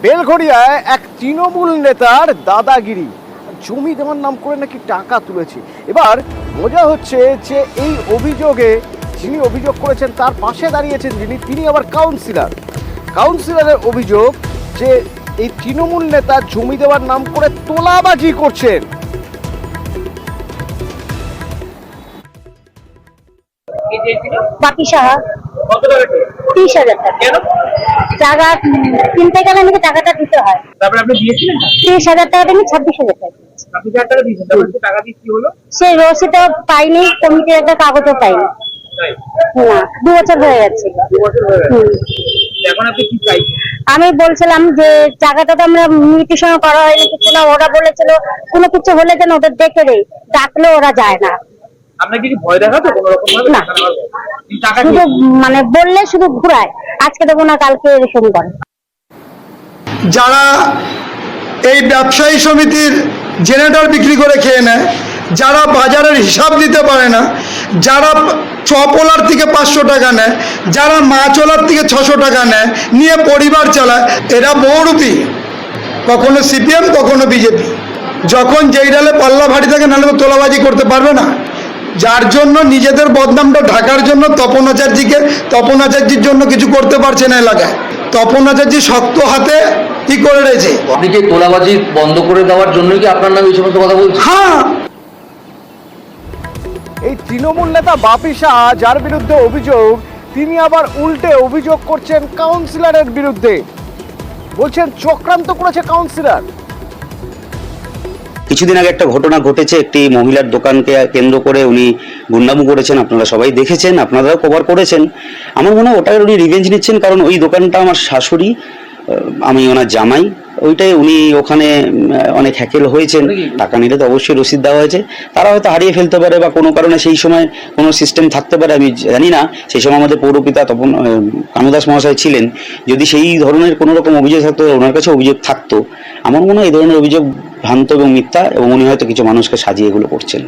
বেলঘড়িয়ায় এক তৃণমূল নেতার দাদাগিরি, জমি দেওয়ার নাম করে নাকি টাকা তুলেছে। এবার মজা হচ্ছে যে এই অভিযোগে যিনি অভিযোগ করেছেন তার পাশে দাঁড়িয়েছেন তিনি আবার কাউন্সিলরের অভিযোগ যে এই তৃণমূল নেতা জমি দেওয়ার নাম করে তোলাবাজি করছেন। বাপি সাহা 30,000 টাকা জায়গা কিনতে গেলে আমাকে টাকাটা দিতে হয়। তারপরে আপনি দিয়েছিলেন 30,000 টাকা দিয়ে 26,000 টাকা 20,000 টাকা দিয়েছেন। তারপরে সে টাকা দিয়ে কি হলো? সে রসিদও পাইনি, কমিটির একটা কাগজও পাইনি। তাই না, 2 বছর হয়ে যাচ্ছে। 2 বছর হয়ে গেছে। এখন আপনি কি চাইছেন? আমি বলছিলাম যে জায়গাটা তো আমরা মিটিশন করা হয়নি কিছু না, ওরা বলেছিল কোনো কিছু হলে যেন ওদের দেখে দেয়, ডাকলে ওরা যায় না। আপনাকে কি ভয় দেখাতো কোনো রকম ভাবে? না। টাকা শুধু মানে বললে শুধু ঘুরায়, আজকে দেবো না কালকে এরকম করে। যারা এই ব্যবসায়ী সমিতির জেনারেটর বিক্রি করে খেয়ে নেয়, যারা বাজারের হিসাব দিতে পারে না, যারা চপলার থেকে 500 টাকা নেয়, যারা মাছওয়ালার থেকে 600 টাকা নেয়, নিয়ে পরিবার চালায়, এরা বহুরূপী। কখনো সিপিএম কখনো বিজেপি। যখন যেই ডালে পাল্লা ভারী থাকে নাহলে তো তোলাবাজি করতে পারবে না। যার জন্য নিজেদের বদনামটা ঢাকার জন্য তপন আচার্যির জন্য কিছু করতে পারছে না এলাকায়। তপন আচার্য শক্ত হাতে কি করে রয়েছে। আপনি কি তোলাবাজি বন্ধ করে দেওয়ার জন্যই কি আপনার নামে এই সমস্ত কথা বলছেন? হ্যাঁ, এই তৃণমূল নেতা বাপি শাহ যার বিরুদ্ধে অভিযোগ, তিনি আবার উল্টে অভিযোগ করছেন কাউন্সিলরের বিরুদ্ধে, বলছেন চক্রান্ত করেছে কাউন্সিলর। কিছুদিন আগে একটা ঘটনা ঘটেছে, একটি মহিলার দোকানকে কেন্দ্র করে উনি গুন্ডামু করেছেন, আপনারা সবাই দেখেছেন, আপনারাও কভার করেছেন। আমার মনে হয় ওটার উনি রিভেঞ্জ নিচ্ছেন, কারণ ওই দোকানটা আমার শাশুড়ি, আমি ওনার জামাই, ওইটাই উনি ওখানে অনেক হ্যাকেল হয়েছেন। টাকা নিলে তো অবশ্যই রসিদ দেওয়া হয়েছে, তারা হয়তো হারিয়ে ফেলতে পারে বা কোনো কারণে সেই সময় কোনো সিস্টেম থাকতে পারে, আমি জানি না। সেই সময় আমাদের পৌরপিতা তখন কানুদাস মহাশয় ছিলেন, যদি সেই ধরনের কোনো রকম অভিযোগ থাকতো, ওনার কাছে অভিযোগ থাকতো, আমার মনে হয় এই ধরনের অভিযোগ ভ্রান্ত এবং মিথ্যা, এবং উনি হয়তো কিছু মানুষকে সাজিয়ে এগুলো করছেন।